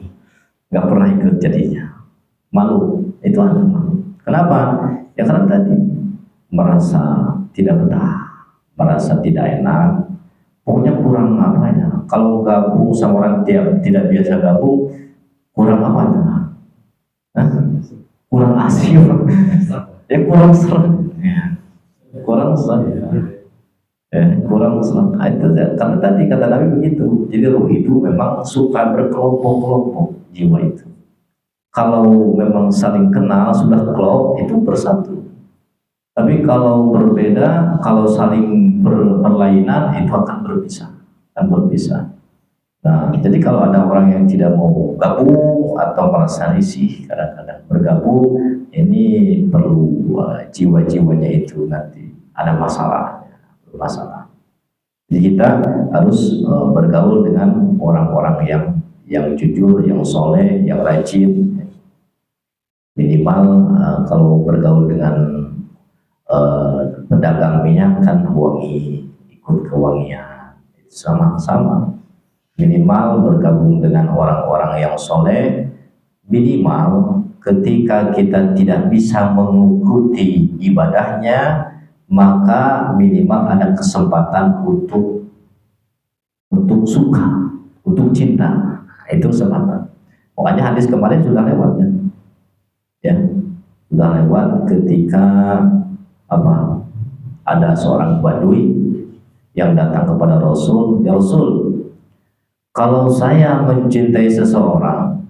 Speaker 1: nggak pernah ikut jadinya. Malu, itu anak malu. Kenapa? Ya karena tadi merasa tidak betah, merasa tidak enak, pokoknya kurang apa ya. Kalau gabung sama orang tidak biasa gabung, kurang apa itu? Kurang asik, ya kurang serem, kurang serem. Kurang senang itu karena tadi kata Nabi begitu. Jadi ruh itu memang suka berkelompok-kelompok jiwa itu. Kalau memang saling kenal sudah klop itu bersatu. Tapi kalau berbeda, kalau saling berlainan itu akan berpisah. Nah, jadi kalau ada orang yang tidak mau gabung atau merasa risih kadang-kadang bergabung, ini perlu jiwa-jiwanya itu nanti ada masalah. Jadi kita harus bergaul dengan orang-orang yang jujur, yang soleh, yang rajin. Minimal kalau bergaul dengan pedagang minyak kan wangi, ikut kewangian, sama-sama. Minimal bergabung dengan orang-orang yang soleh. Minimal ketika kita tidak bisa mengikuti ibadahnya, maka minimal ada kesempatan untuk suka, untuk cinta. Itu kesempatan. Pokoknya hadis kemarin sudah lewat ya, sudah lewat ketika ada seorang badui yang datang kepada Rasul. Ya Rasul, kalau saya mencintai seseorang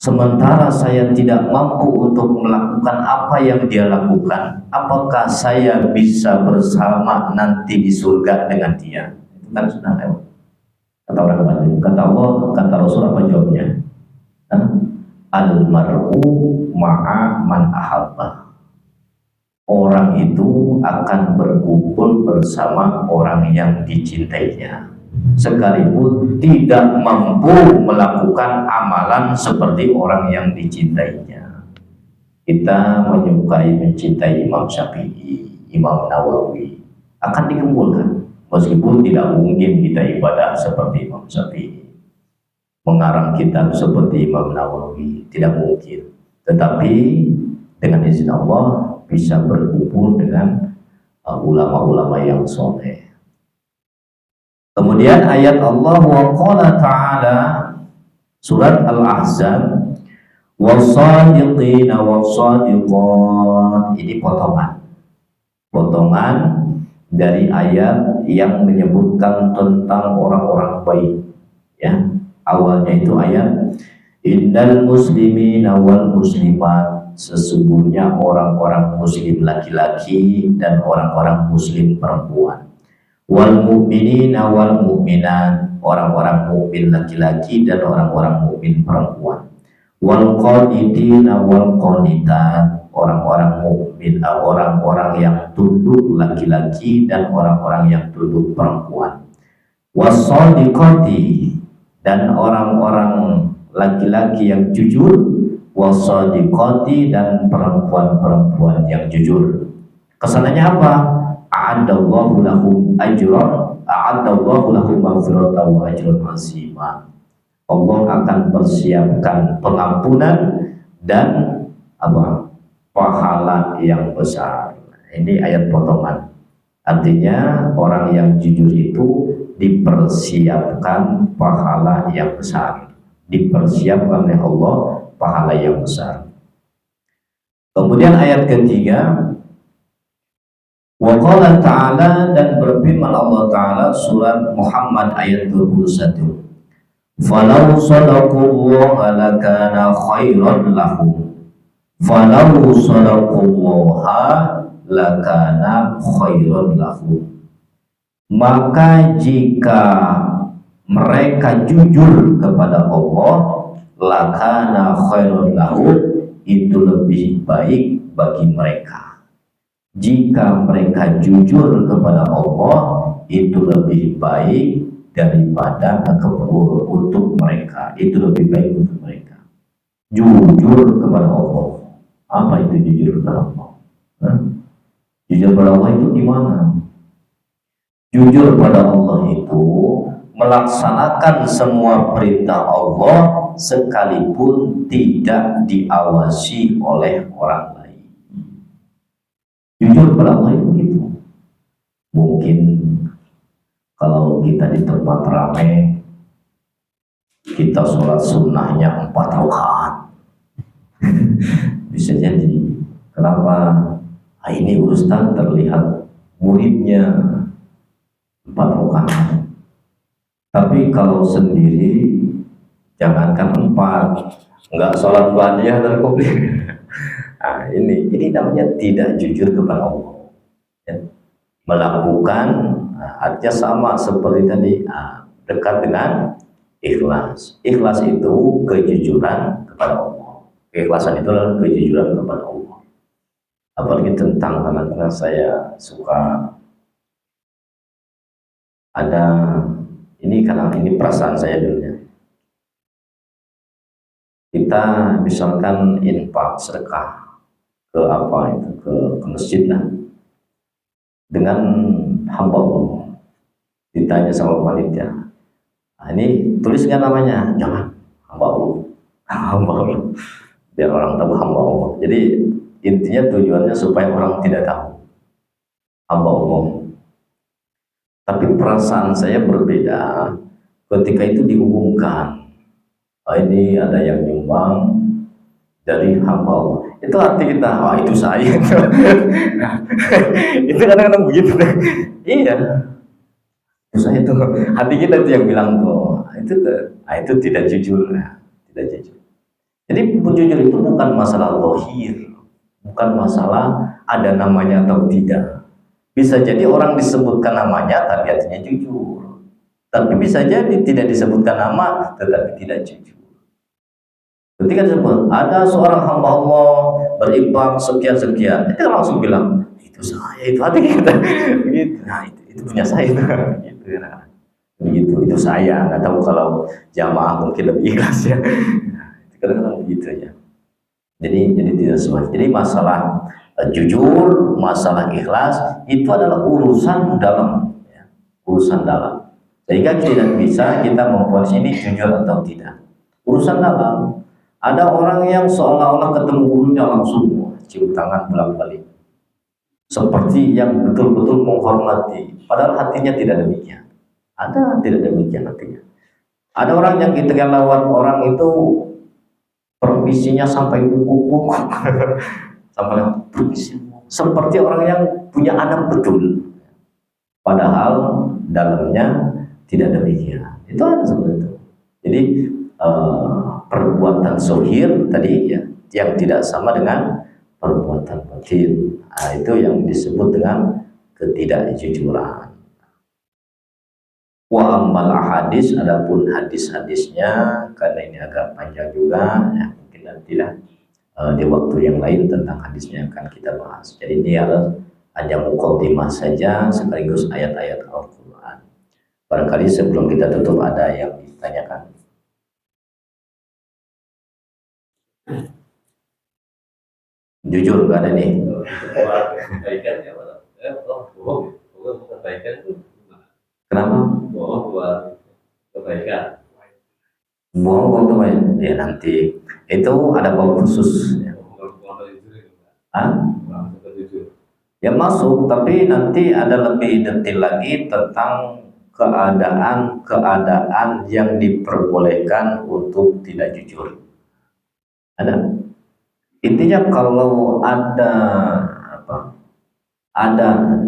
Speaker 1: sementara saya tidak mampu untuk melakukan apa yang dia lakukan, apakah saya bisa bersama nanti di surga dengan dia? Itu kan sudah lewat. Kata orang Badui, kata Rasul apa jawabnya? Al-mar'u ma'a man ahabba. Orang itu akan berkumpul bersama orang yang dicintainya, sekalipun tidak mampu melakukan amalan seperti orang yang dicintainya. Kita mencintai Imam Syafi'i, Imam Nawawi, akan dikumpulkan. Meskipun tidak mungkin kita ibadah seperti Imam Syafi'i, mengarang kitab seperti Imam Nawawi, tidak mungkin. Tetapi dengan izin Allah bisa berkumpul dengan ulama-ulama yang soleh. Kemudian ayat Allah wa qala ta'ala surat Al-Ahzab was-sadiqina was-sadiqat. Ini potongan dari ayat yang menyebutkan tentang orang-orang baik ya. Awalnya itu ayat innal muslimina wal muslimat, sesungguhnya orang-orang muslim laki-laki dan orang-orang muslim perempuan, wal mu'minina wal mu'minat, orang-orang mukmin laki-laki dan orang-orang mukmin perempuan, wal qanitina wal qanitat, orang-orang mukmin, orang-orang yang tunduk laki-laki dan orang-orang yang tunduk perempuan, was-shadiqati, dan orang-orang laki-laki yang jujur, was-shadiqati, dan perempuan-perempuan yang jujur. Kesananya apa? A'adallahu lahum ajran, a'adallahu lahum maghfiratan wa ajran azima. Allah akan persiapkan pengampunan dan pahala yang besar. Ini ayat potongan. Artinya orang yang jujur itu dipersiapkan pahala yang besar, dipersiapkan oleh Allah pahala yang besar. Kemudian ayat ketiga, wa qala ta'ala, dan berfirman Allah Ta'ala surat Muhammad ayat 21, falau sadaqullah lakana khairan lahum, falau sadaqullah lakana khairan lahum. Maka jika mereka jujur kepada Allah, lakana khairan lahum, itu lebih baik bagi mereka. jika mereka jujur kepada Allah itu lebih baik daripada untuk mereka, itu lebih baik untuk mereka. Jujur kepada Allah. Apa itu jujur kepada Allah? Jujur kepada Allah itu gimana? Jujur pada Allah itu melaksanakan semua perintah Allah sekalipun tidak diawasi oleh orang lain. Jujur pada Allah itu gitu. Mungkin kalau kita di tempat ramai, kita sholat sunnahnya 4 rakaat. Bisa jadi. Kenapa? Ini Ustaz terlihat muridnya 4 rakaat. Tapi kalau sendiri jangankan 4, enggak sholat ba'diyah dan qobliyah. Nah, ini namanya tidak jujur kepada Allah. Ya. Melakukan artinya sama seperti tadi, dekat dengan ikhlas. Ikhlas itu kejujuran kepada Allah. Keikhlasan itu adalah kejujuran kepada Allah. Apalagi tentang karena saya suka ada ini, karena ini perasaan saya dulu ya. Kita misalkan infak sedekah ke apa itu ke masjid lah, dengan hamba Allah, ditanya sama panitia, ini tuliskan namanya, jangan, hamba Allah, hamba Allah, biar orang tahu hamba Allah. Jadi intinya tujuannya supaya orang tidak tahu hamba Allah. Tapi perasaan saya berbeda ketika itu diumumkan, ini ada yang nyumbang dari hamba Allah. Itu hati kita, itu saya. Itu kadang-kadang begitu. Iya, itu saya tuh. Hati kita itu yang bilang tuh, itu tidak jujur, tidak jujur. Jadi jujur itu bukan masalah zahir, bukan masalah ada namanya atau tidak. Bisa jadi orang disebutkan namanya tapi artinya jujur, tapi bisa jadi tidak disebutkan nama tetapi tidak jujur. Ketika disebut ada seorang hamba Allah berinfak sekian-sekian, kita langsung bilang itu saya, itu hati kita begitu. Nah, itu punya saya gitu. Nah, begitu, itu saya. Nggak tahu kalau jamaah mungkin lebih ikhlas ya. Kadang-kadang begitu ya. Jadi tidak sesuai. Jadi masalah jujur, masalah ikhlas itu adalah urusan dalam, ya, urusan dalam. Sehingga tidak bisa kita memponis ini jujur atau tidak. Urusan dalam. Ada orang yang seolah-olah ketemu gurunya langsung cium tangan bolak-balik, seperti yang betul-betul menghormati, padahal hatinya tidak demikian. Ada tidak demikian hatinya. Ada orang yang ketika lewat orang itu permisinya sampai buku-buku. Sampai permisi, seperti orang yang punya adab betul, padahal dalamnya tidak demikian. Itu ada seperti itu. Jadi perbuatan zahir tadi ya, yang tidak sama dengan perbuatan batin. Nah, itu yang disebut dengan ketidakjujuran. Wa ammal hadis, adapun hadis-hadisnya, karena ini agak panjang juga ya, mungkin nantilah di waktu yang lain tentang hadisnya akan kita bahas. Jadi ini hanya muqaddimah saja sekaligus ayat-ayat Al-Quran. Barangkali sebelum kita tutup ada yang ditanyakan. Jujur gak ada nih. Kenapa? Bohong kebaikan. Ya nanti itu ada bab khusus. Ya masuk, tapi nanti ada lebih detail lagi tentang keadaan yang diperbolehkan untuk tidak jujur. Ada. Intinya kalau ada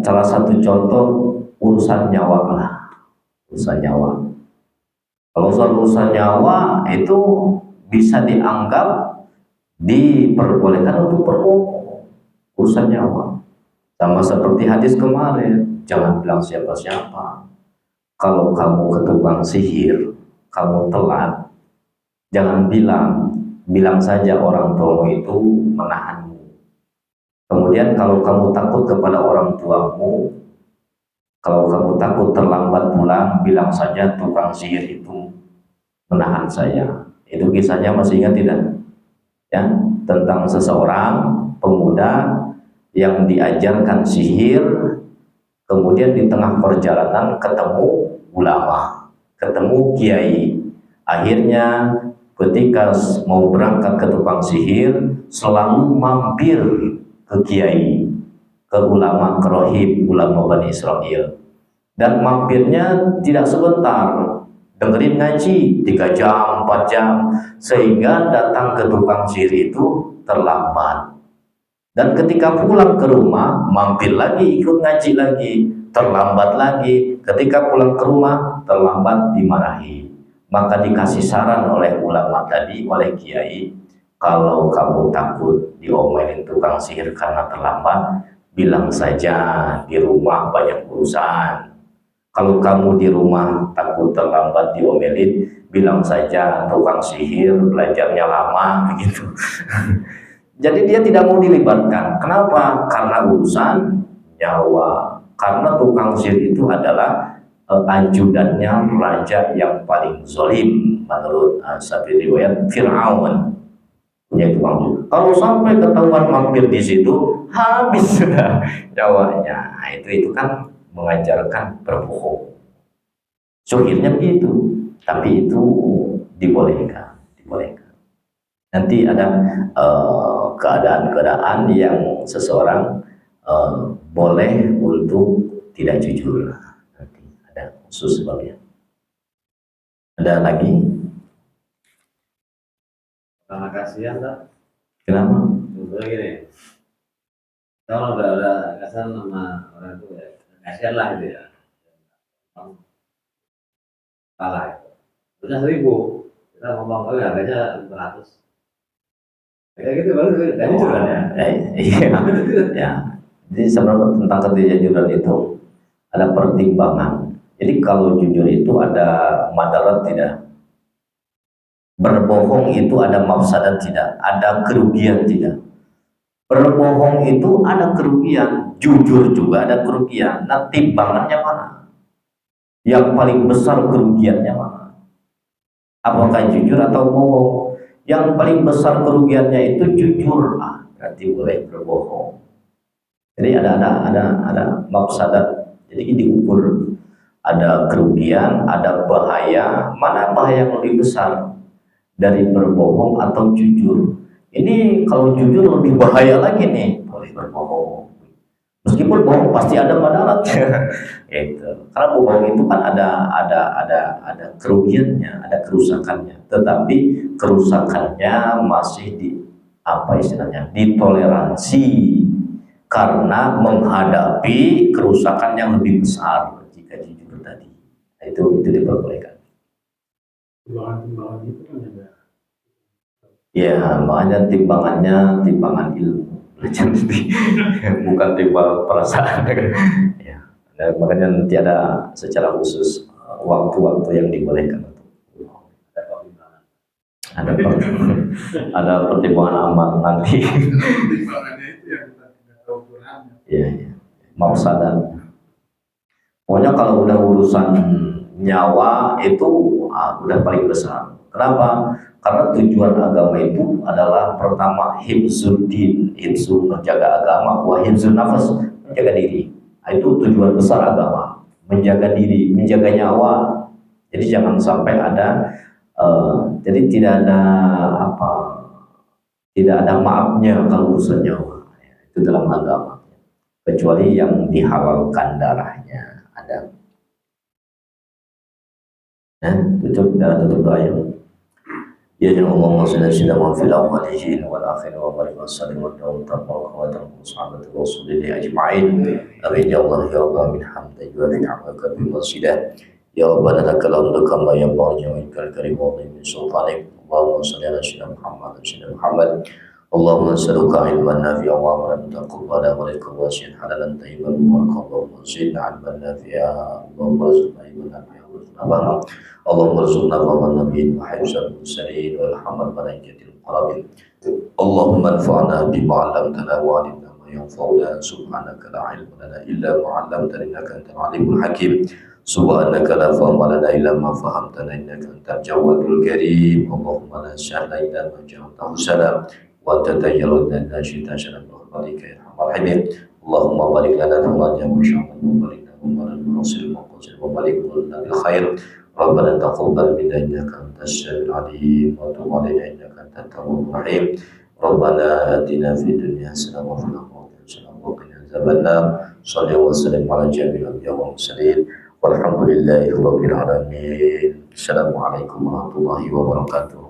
Speaker 1: salah satu contoh urusan nyawa lah, urusan nyawa. Kalau urusan nyawa itu bisa dianggap diperbolehkan untuk berbohong, urusan nyawa. Sama seperti hadis kemarin, jangan bilang siapa-siapa. Kalau kamu ke tukang sihir, kamu telat, jangan bilang saja orang tuamu itu menahanmu. Kemudian kalau kamu takut kepada orang tuamu, kalau kamu takut terlambat pulang, bilang saja tukang sihir itu menahan saya. Itu kisahnya masih ingat tidak? Ya, tentang seseorang pemuda yang diajarkan sihir, kemudian di tengah perjalanan ketemu ulama, ketemu kiai. Akhirnya ketika mau berangkat ke tukang sihir, selalu mampir ke kiai, ke ulama, ke rohib, ulama Bani Israel. Dan mampirnya tidak sebentar, dengerin ngaji 3 jam, 4 jam, sehingga datang ke tukang sihir itu terlambat. Dan ketika pulang ke rumah, mampir lagi, ikut ngaji lagi, terlambat lagi. Ketika pulang ke rumah, terlambat, dimarahi. Maka dikasih saran oleh ulama tadi, oleh kiai, kalau kamu takut diomelin tukang sihir karena terlambat, bilang saja di rumah banyak urusan. Kalau kamu di rumah takut terlambat diomelin, bilang saja tukang sihir belajarnya lama, begitu. Jadi dia tidak mau dilibatkan. Kenapa? Karena urusan nyawa. Karena tukang sihir itu adalah ajudannya raja yang paling zalim menurut satu riwayat Fir'aun. Punya tukang sihir. Kalau sampai ketahuan mampir di situ, habis sudah nyawanya. Nah, itu kan mengajarkan berbohong. Syuhirnya begitu, tapi itu dibolehkan. Nanti ada keadaan-keadaan yang seseorang boleh untuk tidak jujur. Nanti ada khusus sebabnya. Ada lagi?
Speaker 3: Karena kasihan tak?
Speaker 1: Kenapa?
Speaker 3: Sebetulnya gini, kalau udah kasihan sama orang itu ya, kasihan lah gitu ya. Kalah itu. Udah 1.000, kita ngomong, oh ya harganya 500. Kayak gitu baru kayak jujur kan ya?
Speaker 1: Iya. Ya. Jadi sebenarnya tentang ketidakjujuran itu ada pertimbangan. Jadi kalau jujur itu ada madarat tidak? Berbohong itu ada mafsadat tidak? Ada kerugian tidak? Berbohong itu ada kerugian, jujur juga ada kerugian. Nah, timbangannya mana? Yang paling besar kerugiannya mana? Apakah jujur atau bohong? Yang paling besar kerugiannya itu jujur, berarti boleh berbohong. Jadi ada mafsadat. Jadi diukur ada kerugian, ada bahaya. Mana bahaya yang lebih besar dari berbohong atau jujur? Ini kalau jujur lebih bahaya lagi nih, boleh berbohong. Meskipun bohong pasti ada madaratnya, gitu. Karena bohong itu kan ada kerugiannya, ada kerusakannya. Tetapi kerusakannya masih ditoleransi karena menghadapi kerusakan yang lebih besar jika jujur tadi. Nah, itu diperbolehkan.
Speaker 2: Timbangan itu kan ada.
Speaker 1: Ya, makanya timbangan ilmu. Bukan timbal perasaan. Ya, makanya nanti ada secara khusus waktu-waktu yang dibolehkan. Ada pertimbangan amal nanti.
Speaker 2: Timbangannya itu yang kita tidak tahu ukurannya.
Speaker 1: Ya, mau sadar. Pokoknya kalau udah urusan nyawa itu udah paling besar. Kenapa? Karena tujuan agama itu adalah pertama hifzuddin, hifzu menjaga agama, wa hifzun nafas menjaga diri. Nah, itu tujuan besar agama, menjaga diri, menjaga nyawa. Jadi jangan sampai ada jadi tidak ada maafnya kalau urusan nyawa. Itu dalam agama. Kecuali yang dihalalkan darahnya ada. Tutup doa ya. Ya Allahumma salli ala fil awwalin wal akhirin wa barik wa sallim wa taqwa wa taqwa sahabati rasulillah ajma'in. Amin ya Allah ya Allah min hamdi wa ni'maka bi wasilah. Ya Rabbana lakal hamdu kama yanbaghi wa ikal karim wa min sultanik. Allahumma salli ala sayyidina Muhammad. Allahumma nas'aluka ilman nafi'an wa amalan mutaqabbala wa rizqan wasi'an halalan tayyiban mubarakan wa zidna 'ilman nafi'an. Allahumma zidna ilman nafi'an wa zidna Allahumma rzuqna fahman nabiyyin wa hifzal mursalin wa ilhamal malaikatil muqarrabin. Allahumma anfa'na bima 'allamtana wa 'allimna ma ينفعنا سبحانك لا علم لنا إلا ما علمتنا إنك أنت العليم الحكيم سبحانك لا فهم لنا إلا ما فهمتنا إنك أنت الجواد الكريم اللهم لا سهل إلا ما جعلته سهلا وأنت تجعل لنا شئت سهلا برحمتك يا أرحم الراحمين اللهم بارك لنا نورا وشعبا وبارك لنا وبارك المنصر وبارك لنا بالخير ربنا تقبل منا إنك أنت السميع العليم وتب علينا إنك أنت التواب الرحيم ربنا آتنا في الدنيا حسنة وفي الآخرة حسنة وقنا عذاب النار صل وسلم على جميع الأنبياء والمرسلين والحمد لله رب العالمين السلام عليكم ورحمة الله وبركاته.